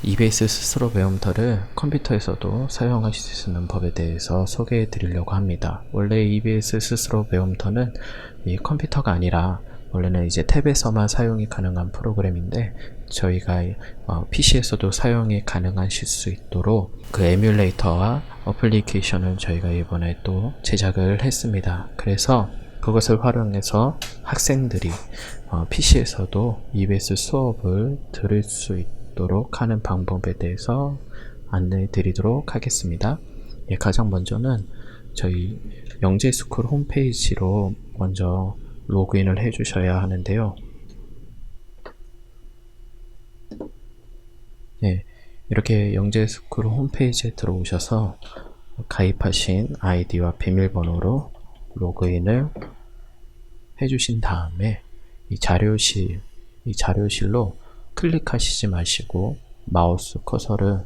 EBS 스스로 배움터를 컴퓨터에서도 사용하실 수 있는 법에 대해서 소개해 드리려고 합니다. 원래 EBS 스스로 배움터는 이 컴퓨터가 아니라 원래는 이제 탭에서만 사용이 가능한 프로그램인데 저희가 PC에서도 사용이 가능하실 수 있도록 그 에뮬레이터와 어플리케이션을 저희가 이번에 또 제작을 했습니다. 그래서 그것을 활용해서 학생들이 PC에서도 EBS 수업을 들을 수 있도록 하는 방법에 대해서 안내해 드리도록 하겠습니다. 예, 가장 먼저는 저희 영재스쿨 홈페이지로 먼저 로그인을 해 주셔야 하는데요. 예, 이렇게 영재스쿨 홈페이지에 들어오셔서 가입하신 아이디와 비밀번호로 로그인을 해주신 다음에 이 자료실로 클릭하시지 마시고 마우스 커서를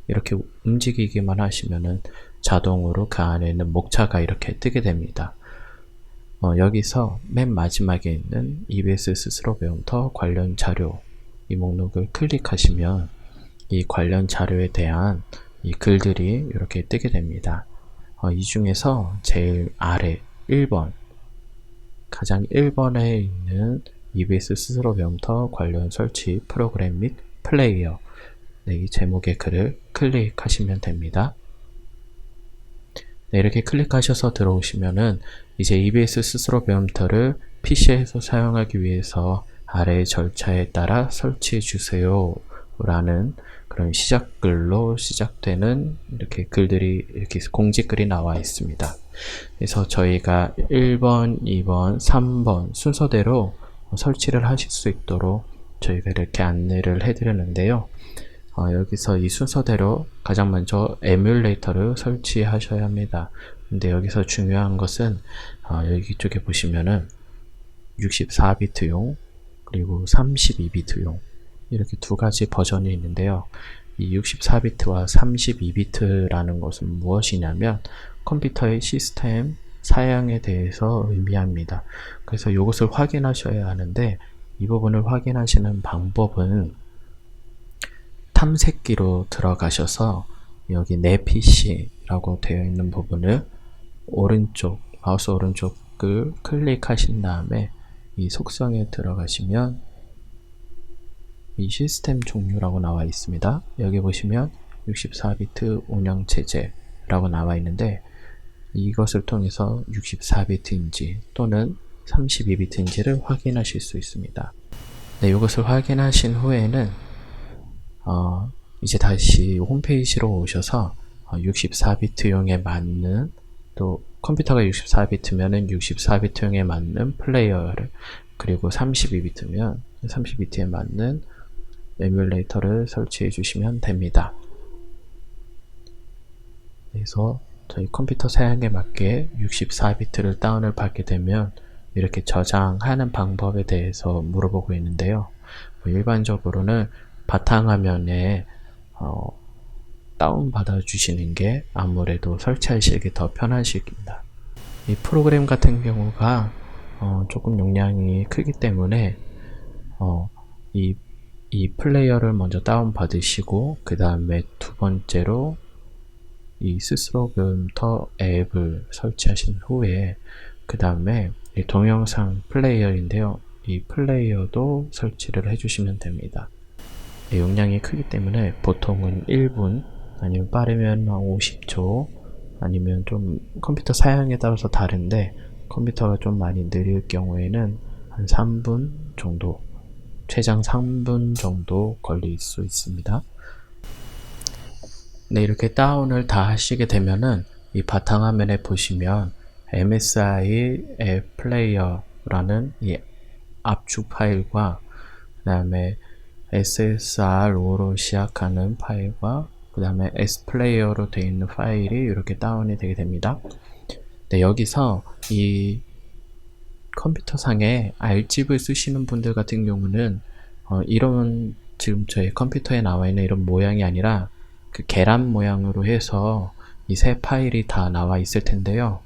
이렇게 움직이기만 하시면은 자동으로 그 안에 있는 목차가 이렇게 뜨게 됩니다. 여기서 맨 마지막에 있는 EBS 스스로 배움터 관련 자료 이 목록을 클릭하시면 이 관련 자료에 대한 이 글들이 이렇게 뜨게 됩니다. 이 중에서 제일 아래 1번 가장 1번에 있는 EBS 스스로 배움터 관련 설치 프로그램 및 플레이어 이 제목의 글을 클릭하시면 됩니다. 네, 이렇게 클릭하셔서 들어오시면은 이제 EBS 스스로 배움터를 PC에서 사용하기 위해서 아래의 절차에 따라 설치해 주세요 라는 그런 시작글로 시작되는 이렇게 글들이 이렇게 공지글이 나와 있습니다. 그래서 저희가 1번, 2번, 3번 순서대로 설치를 하실 수 있도록 저희가 이렇게 안내를 해드렸는데요. 여기서 이 순서대로 가장 먼저 에뮬레이터를 설치하셔야 합니다. 근데 여기서 중요한 것은 여기 쪽에 보시면은 64비트용 그리고 32비트용 이렇게 두 가지 버전이 있는데요. 이 64비트와 32비트라는 것은 무엇이냐면 컴퓨터의 시스템 사양에 대해서 의미합니다. 그래서 이것을 확인하셔야 하는데 이 부분을 확인하시는 방법은 탐색기로 들어가셔서 여기 내 PC라고 되어 있는 부분을 마우스 오른쪽을 클릭하신 다음에 이 속성에 들어가시면 이 시스템 종류라고 나와 있습니다. 여기 보시면 64비트 운영체제라고 나와 있는데 이것을 통해서 64비트인지 또는 32비트인지를 확인하실 수 있습니다. 네, 이것을 확인하신 후에는 이제 다시 홈페이지로 오셔서 64비트용에 맞는 또 컴퓨터가 64비트면은 64비트용에 맞는 플레이어를 그리고 32비트면 32비트에 맞는 에뮬레이터를 설치해 주시면 됩니다. 그래서 저희 컴퓨터 사양에 맞게 64비트를 다운을 받게 되면 이렇게 저장하는 방법에 대해서 물어보고 있는데요. 일반적으로는 바탕화면에 다운받아 주시는 게 아무래도 설치하시기 더 편하십니다. 이 프로그램 같은 경우가 조금 용량이 크기 때문에 이 플레이어를 먼저 다운받으시고 그 다음에 두 번째로 이 스스로 배움터 앱을 설치하신 후에 그 다음에 이 동영상 플레이어인데요. 이 플레이어도 설치를 해주시면 됩니다. 용량이 크기 때문에 보통은 1분 아니면 빠르면 50초 아니면 좀 컴퓨터 사양에 따라서 다른데 컴퓨터가 좀 많이 느릴 경우에는 한 3분 정도 최장 3분 정도 걸릴 수 있습니다. 네, 이렇게 다운을 다 하시게 되면은 이 바탕화면에 보시면 MSI 앱 플레이어라는 이 압축 파일과 그 다음에 SSRO로 시작하는 파일과 그 다음에 S플레이어로 되어 있는 파일이 이렇게 다운이 되게 됩니다. 네, 여기서 이 컴퓨터 상에 R집을 쓰시는 분들 같은 경우는 이런 지금 저희 컴퓨터에 나와 있는 이런 모양이 아니라 그 계란 모양으로 해서 이 세 파일이 다 나와 있을 텐데요.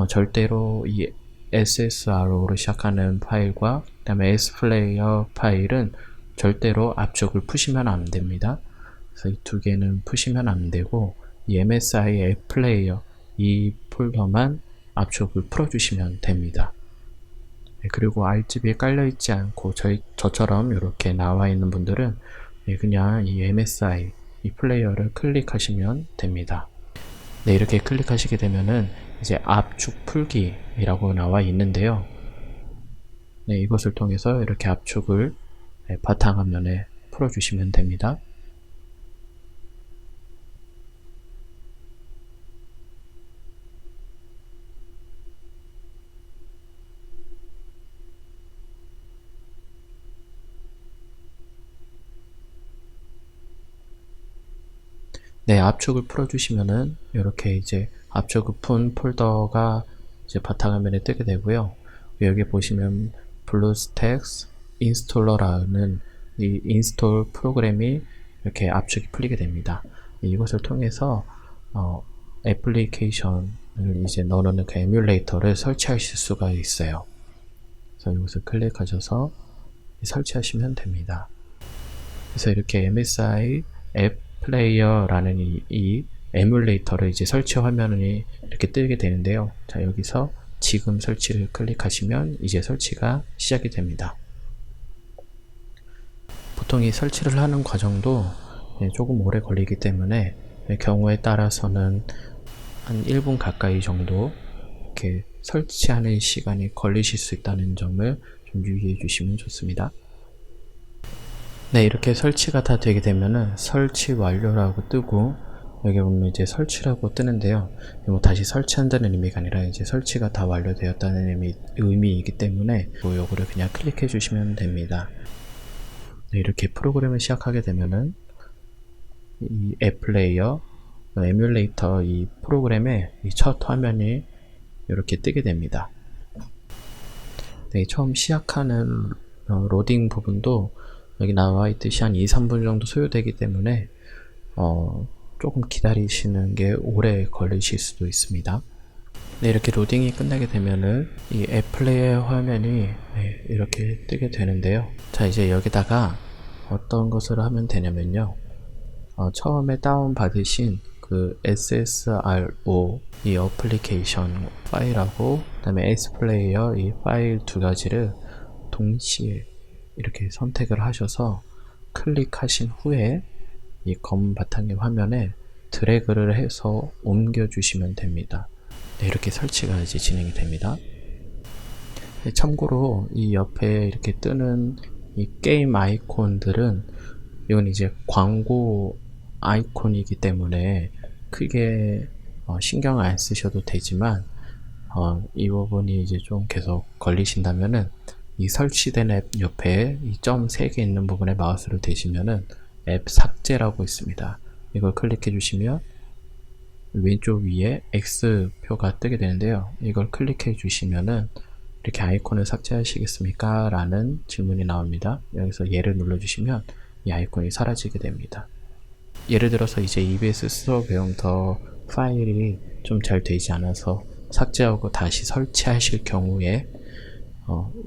절대로 이 SSRO로 시작하는 파일과 그 다음에 S플레이어 파일은 절대로 압축을 푸시면 안 됩니다. 그래서 이 두 개는 푸시면 안 되고 이 MSI 앱 플레이어 이 폴더만 압축을 풀어주시면 됩니다. 그리고 RGB에 깔려있지 않고 저처럼 이렇게 나와 있는 분들은 그냥 이 MSI 이 플레이어를 클릭하시면 됩니다. 네, 이렇게 클릭하시게 되면은 이제 압축 풀기라고 나와 있는데요. 네, 이것을 통해서 이렇게 압축을 바탕화면에 풀어주시면 됩니다. 네, 압축을 풀어주시면은 이렇게 이제 압축을 푼 폴더가 이제 바탕화면에 뜨게 되고요. 여기 보시면 블루스택스 인스톨러라는 이 인스톨 프로그램이 이렇게 압축이 풀리게 됩니다. 이것을 통해서 애플리케이션을 이제 넣어놓는 그 에뮬레이터를 설치하실 수가 있어요. 그래서 이것을 클릭하셔서 설치하시면 됩니다. 그래서 이렇게 MSI 앱 플레이어라는 이 에뮬레이터를 이제 설치 화면이 이렇게 뜨게 되는데요. 자, 여기서 지금 설치를 클릭하시면 이제 설치가 시작이 됩니다. 보통 이 설치를 하는 과정도 조금 오래 걸리기 때문에 경우에 따라서는 한 1분 가까이 정도 이렇게 설치하는 시간이 걸리실 수 있다는 점을 좀 유의해 주시면 좋습니다. 네, 이렇게 설치가 다 되게 되면은 설치 완료라고 뜨고 여기 보면 이제 설치라고 뜨는데요. 뭐 다시 설치한다는 의미가 아니라 이제 설치가 다 완료되었다는 의미이기 때문에 요거를 그냥 클릭해 주시면 됩니다. 네, 이렇게 프로그램을 시작하게 되면은 이 앱 플레이어 에뮬레이터 이 프로그램의 이 첫 화면이 이렇게 뜨게 됩니다. 네, 처음 시작하는 로딩 부분도 여기 나와 있듯이 한 2-3분 정도 소요되기 때문에 조금 기다리시는 게 오래 걸리실 수도 있습니다. 네, 이렇게 로딩이 끝나게 되면은 이 앱 플레이어 화면이 이렇게 뜨게 되는데요. 자, 이제 여기다가 어떤 것을 하면 되냐면요. 처음에 다운받으신 그 SSRO 이 어플리케이션 파일하고 그 다음에 S플레이어 이 파일 두 가지를 동시에 이렇게 선택을 하셔서 클릭하신 후에 이 검은 바탕의 화면에 드래그를 해서 옮겨 주시면 됩니다. 네, 이렇게 설치가 이제 진행이 됩니다. 네, 참고로 이 옆에 이렇게 뜨는 이 게임 아이콘들은 이건 이제 광고 아이콘이기 때문에 크게 신경 안 쓰셔도 되지만 이 부분이 이제 좀 계속 걸리신다면은 이 설치된 앱 옆에 이 점 3개 있는 부분에 마우스를 대시면은 앱 삭제라고 있습니다. 이걸 클릭해 주시면 왼쪽 위에 X표가 뜨게 되는데요. 이걸 클릭해 주시면은 이렇게 아이콘을 삭제하시겠습니까? 라는 질문이 나옵니다. 여기서 예를 눌러 주시면 이 아이콘이 사라지게 됩니다. 예를 들어서 이제 EBS 스토어 배움터 파일이 좀 잘 되지 않아서 삭제하고 다시 설치하실 경우에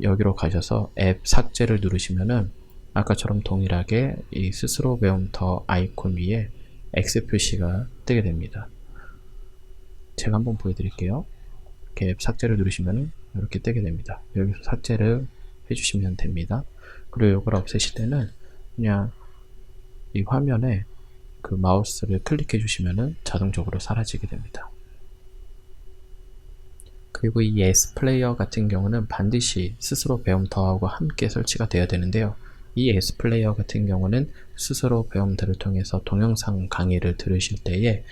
여기로 가셔서 앱 삭제를 누르시면은 아까처럼 동일하게 이 스스로 배움터 아이콘 위에 X 표시가 뜨게 됩니다. 제가 한번 보여드릴게요. 이렇게 앱 삭제를 누르시면은 이렇게 뜨게 됩니다. 여기서 삭제를 해주시면 됩니다. 그리고 이걸 없애실 때는 그냥 이 화면에 그 마우스를 클릭해 주시면은 자동적으로 사라지게 됩니다. 그리고 이 S 플레이어 같은 경우는 반드시 스스로 배움터하고 함께 설치가 되어야 되는데요. 이 S 플레이어 같은 경우는 스스로 배움터를 통해서 동영상 강의를 들으실 때에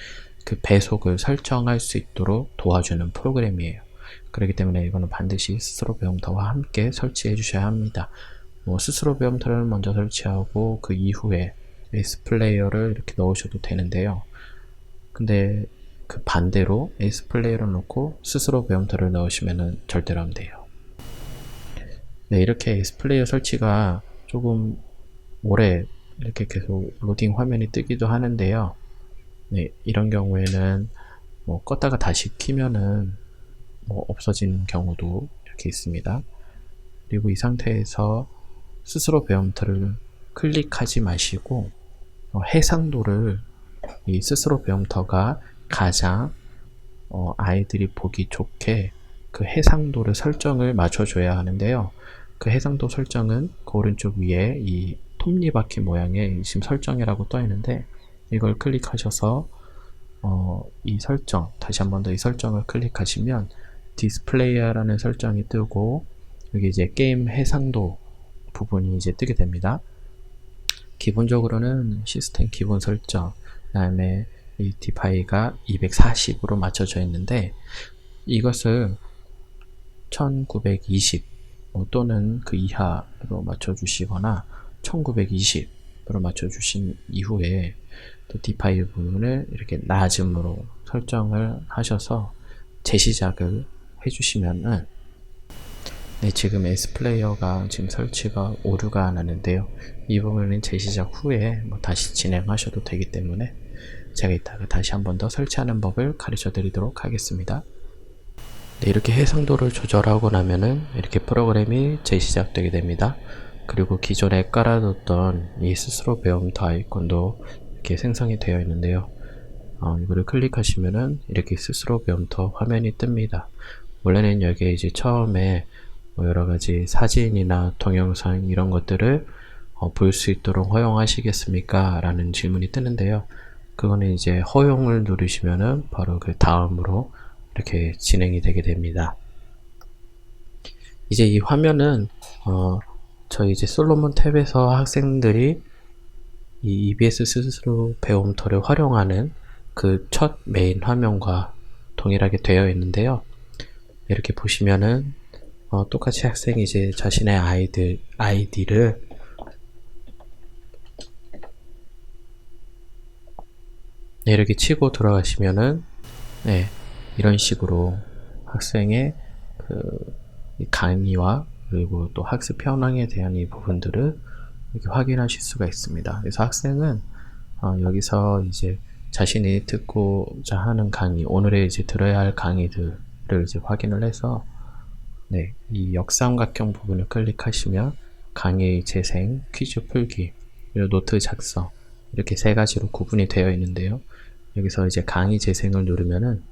그 배속을 설정할 수 있도록 도와주는 프로그램이에요. 그렇기 때문에 이거는 반드시 스스로 배움터와 함께 설치해 주셔야 합니다. 스스로 배움터를 먼저 설치하고 그 이후에 S 플레이어를 이렇게 넣으셔도 되는데요. 근데 그 반대로 S 플레이어를 넣고 스스로 배움터를 넣으시면 절대로 안 돼요. 네, 이렇게 S 플레이어 설치가 조금 오래 이렇게 계속 로딩 화면이 뜨기도 하는데요. 네, 이런 경우에는 껐다가 다시 키면은 없어지는 경우도 이렇게 있습니다. 그리고 이 상태에서 스스로 배움터를 클릭하지 마시고 해상도를 이 스스로 배움터가 가장 아이들이 보기 좋게 그 해상도를 설정을 맞춰줘야 하는데요. 그 해상도 설정은 그 오른쪽 위에 이 톱니바퀴 모양의 지금 설정이라고 떠 있는데, 이걸 클릭하셔서 이 설정, 다시 한 번 더 이 설정을 클릭하시면 디스플레이어라는 설정이 뜨고, 여기 이제 게임 해상도 부분이 이제 뜨게 됩니다. 기본적으로는 시스템 기본 설정, 그 다음에 이 디파이가 240으로 맞춰져 있는데, 이것을 1920 또는 그 이하로 맞춰주시거나 1920으로 맞춰주신 이후에 또 디파이 부분을 이렇게 낮음으로 설정을 하셔서 재시작을 해주시면은, 네, 지금 S플레이어가 지금 설치가 오류가 나는데요. 이 부분은 재시작 후에 다시 진행하셔도 되기 때문에 제가 이따가 다시 한 번 더 설치하는 법을 가르쳐 드리도록 하겠습니다. 네, 이렇게 해상도를 조절하고 나면은 이렇게 프로그램이 재시작되게 됩니다. 그리고 기존에 깔아뒀던 이 스스로 배움터 아이콘도 이렇게 생성이 되어 있는데요. 이거를 클릭하시면은 이렇게 스스로 배움터 화면이 뜹니다. 원래는 여기에 이제 처음에 여러가지 사진이나 동영상 이런 것들을 볼 수 있도록 허용하시겠습니까? 라는 질문이 뜨는데요. 그거는 이제 허용을 누르시면은 바로 그 다음으로 이렇게 진행이 되게 됩니다. 이제 이 화면은 저희 이제 솔로몬 탭에서 학생들이 이 EBS 스스로 배움터를 활용하는 그 첫 메인 화면과 동일하게 되어 있는데요. 이렇게 보시면은 똑같이 학생이 이제 자신의 아이디를 네, 이렇게 치고 들어가시면은, 네, 이런 식으로 학생의 이 강의와 그리고 또 학습 현황에 대한 이 부분들을 이렇게 확인하실 수가 있습니다. 그래서 학생은 여기서 이제 자신이 듣고자 하는 강의, 오늘의 이제 들어야 할 강의들을 이제 확인을 해서, 네, 이 역삼각형 부분을 클릭하시면 강의 재생, 퀴즈 풀기, 그리고 노트 작성, 이렇게 세 가지로 구분이 되어 있는데요. 여기서 이제 강의 재생을 누르면은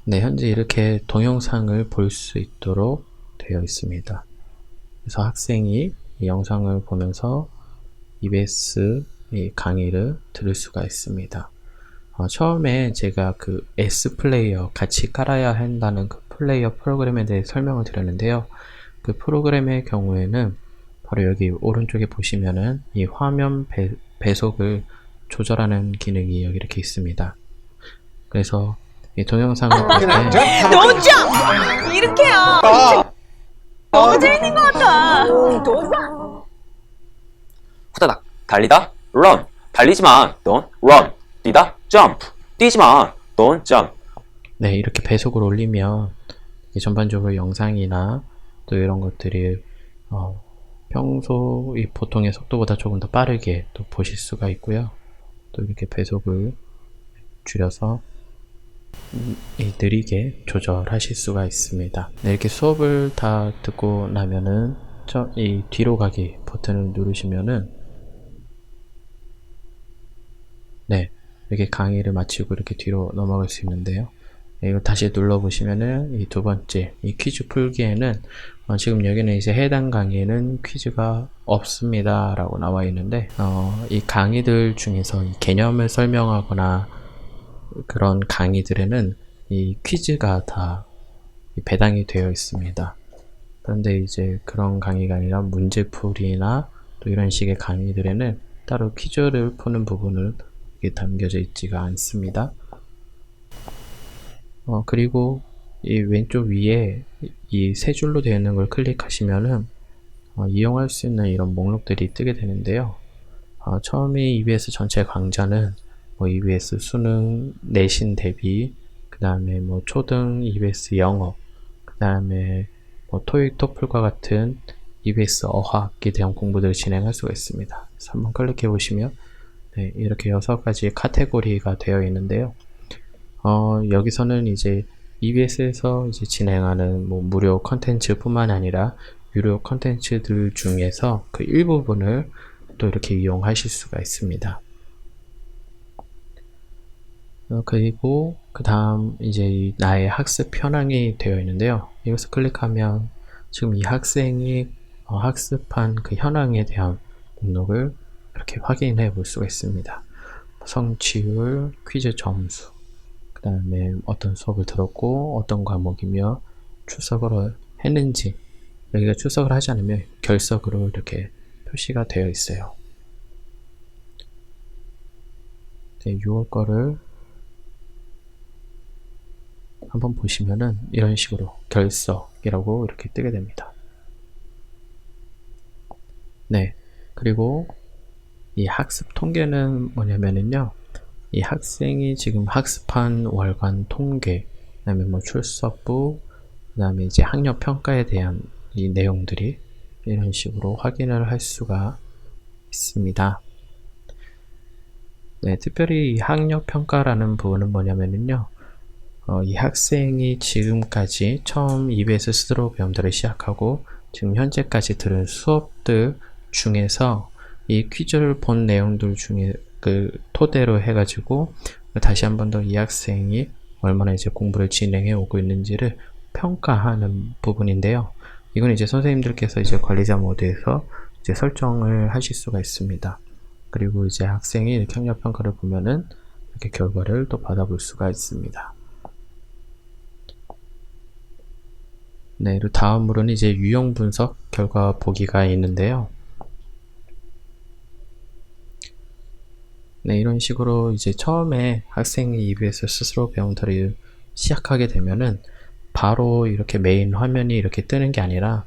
네, 현재 이렇게 동영상을 볼 수 있도록 되어 있습니다. 그래서 학생이 이 영상을 보면서 EBS 이 강의를 들을 수가 있습니다. 처음에 제가 그 S 플레이어 같이 깔아야 한다는 그 플레이어 프로그램에 대해 설명을 드렸는데요. 그 프로그램의 경우에는 바로 여기 오른쪽에 보시면은 이 화면 배속을 조절하는 기능이 여기 이렇게 있습니다. 그래서 이 동영상을 볼 때 노점! 이렇게요! 너무 재밌는 것 같아! 후다닥 달리다 run 달리지만 don't run 뛰다 jump 뛰지만 don't jump. 네, 이렇게 배속을 올리면 전반적으로 영상이나 또 이런 것들이 평소 이 보통의 속도보다 조금 더 빠르게 또 보실 수가 있고요. 또 이렇게 배속을 줄여서 느리게 조절하실 수가 있습니다. 네, 이렇게 수업을 다 듣고 나면은 이 뒤로 가기 버튼을 누르시면은, 네, 이렇게 강의를 마치고 이렇게 뒤로 넘어갈 수 있는데요. 네, 이거 다시 눌러보시면은 이 두 번째 이 퀴즈 풀기에는 지금 여기는 이제 해당 강의에는 퀴즈가 없습니다 라고 나와 있는데, 이 강의들 중에서 이 개념을 설명하거나 그런 강의들에는 이 퀴즈가 다 배당이 되어 있습니다. 그런데 이제 그런 강의가 아니라 문제풀이나 또 이런 식의 강의들에는 따로 퀴즈를 푸는 부분을 담겨져 있지가 않습니다. 그리고 이 왼쪽 위에 이 세 줄로 되어 있는 걸 클릭하시면은 이용할 수 있는 이런 목록들이 뜨게 되는데요. 처음에 EBS 전체 강좌는 EBS 수능 내신 대비, 그 다음에 초등 EBS 영어, 그 다음에 토익, 토플과 같은 EBS 어학에 대한 공부들을 진행할 수가 있습니다. 그래서 한번 클릭해 보시면 네, 이렇게 6가지 카테고리가 되어 있는데요. 여기서는 이제 EBS에서 이제 진행하는 뭐 무료 컨텐츠뿐만 아니라 유료 컨텐츠들 중에서 그 일부분을 또 이렇게 이용하실 수가 있습니다. 그리고 그 다음 이제 나의 학습 현황이 되어 있는데요. 이것을 클릭하면 지금 이 학생이 학습한 그 현황에 대한 목록을 이렇게 확인해 볼 수가 있습니다. 성취율, 퀴즈 점수, 그 다음에 어떤 수업을 들었고 어떤 과목이며 출석을 했는지, 여기가 출석을 하지 않으면 결석으로 이렇게 표시가 되어 있어요. 6월 거를 한번 보시면은 이런 식으로 결석이라고 이렇게 뜨게 됩니다. 네, 그리고 이 학습 통계는 뭐냐면은요, 이 학생이 지금 학습한 월간 통계, 그 다음에 뭐 출석부, 그 다음에 이제 학력 평가에 대한 이 내용들이 이런 식으로 확인을 할 수가 있습니다. 네, 특별히 이 학력 평가라는 부분은 뭐냐면은요, 이 학생이 지금까지 처음 EBS 스스로 배움들을 시작하고 지금 현재까지 들은 수업들 중에서 이 퀴즈를 본 내용들 중에 그 토대로 해가지고 다시 한 번 더 이 학생이 얼마나 이제 공부를 진행해 오고 있는지를 평가하는 부분인데요. 이건 이제 선생님들께서 이제 관리자 모드에서 이제 설정을 하실 수가 있습니다. 그리고 이제 학생이 이렇게 학력 평가를 보면은 이렇게 결과를 또 받아볼 수가 있습니다. 네, 그리고 다음으로는 이제 유형 분석 결과 보기가 있는데요. 네, 이런 식으로 이제 처음에 학생이 EBS 스스로 배움터를 시작하게 되면은 바로 이렇게 메인 화면이 이렇게 뜨는 게 아니라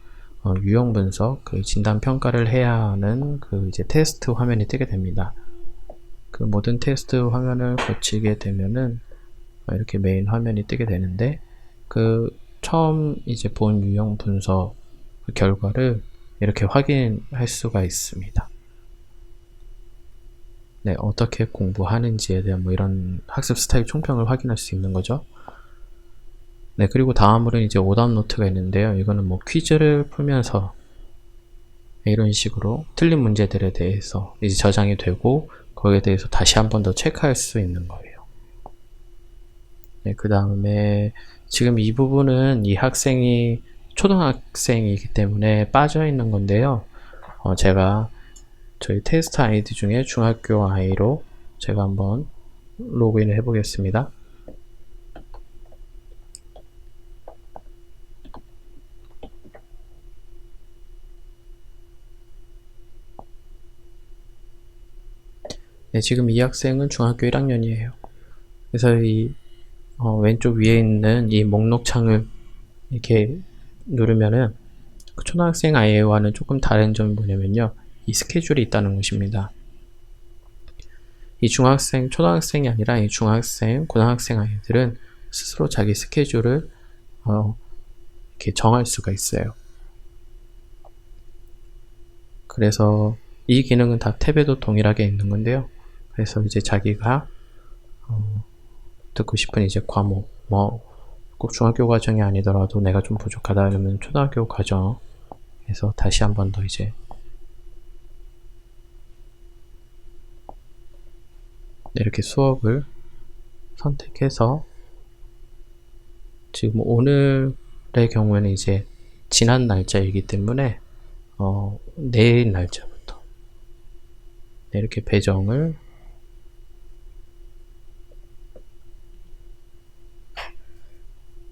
유형 분석, 그 진단 평가를 해야 하는 그 이제 테스트 화면이 뜨게 됩니다. 그 모든 테스트 화면을 거치게 되면은 이렇게 메인 화면이 뜨게 되는데, 그 처음 이제 본 유형 분석 그 결과를 이렇게 확인할 수가 있습니다. 네, 어떻게 공부하는지에 대한 뭐 이런 학습 스타일 총평을 확인할 수 있는 거죠. 네, 그리고 다음으로는 이제 오답 노트가 있는데요. 이거는 뭐 퀴즈를 풀면서 이런 식으로 틀린 문제들에 대해서 이제 저장이 되고 거기에 대해서 다시 한 번 더 체크할 수 있는 거예요. 네, 그 다음에 지금 이 부분은 이 학생이 초등학생이기 때문에 빠져 있는 건데요. 제가 저희 테스트 아이디 중에 중학교 아이로 제가 한번 로그인을 해 보겠습니다. 네, 지금 이 학생은 중학교 1학년이에요. 그래서 이 왼쪽 위에 있는 이 목록 창을 이렇게 누르면은 그 초등학생 아이와는 조금 다른 점이 뭐냐면요, 이 스케줄이 있다는 것입니다. 이 중학생, 초등학생이 아니라 이 중학생, 고등학생 아이들은 스스로 자기 스케줄을 이렇게 정할 수가 있어요. 그래서 이 기능은 다 탭에도 동일하게 있는 건데요. 그래서 이제 자기가 듣고 싶은 이제 과목, 뭐 꼭 중학교 과정이 아니더라도 내가 좀 부족하다 그러면 초등학교 과정에서 다시 한 번 더 이제 이렇게 수업을 선택해서, 지금 오늘의 경우에는 이제 지난 날짜이기 때문에 내일 날짜부터 이렇게 배정을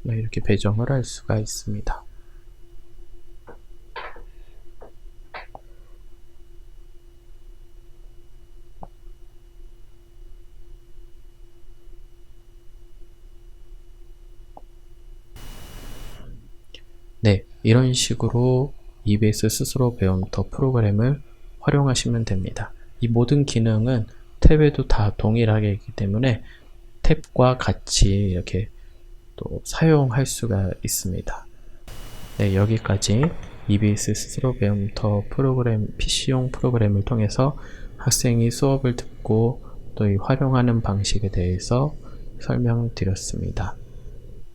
이렇게 배정을 할 수가 있습니다. 네, 이런 식으로 EBS 스스로 배운 더 프로그램을 활용하시면 됩니다. 이 모든 기능은 탭에도 다 동일하게 있기 때문에 탭과 같이 이렇게 또 사용할 수가 있습니다. 네, 여기까지 EBS 스스로 배움 더 프로그램, PC용 프로그램을 통해서 학생이 수업을 듣고 또 이 활용하는 방식에 대해서 설명드렸습니다.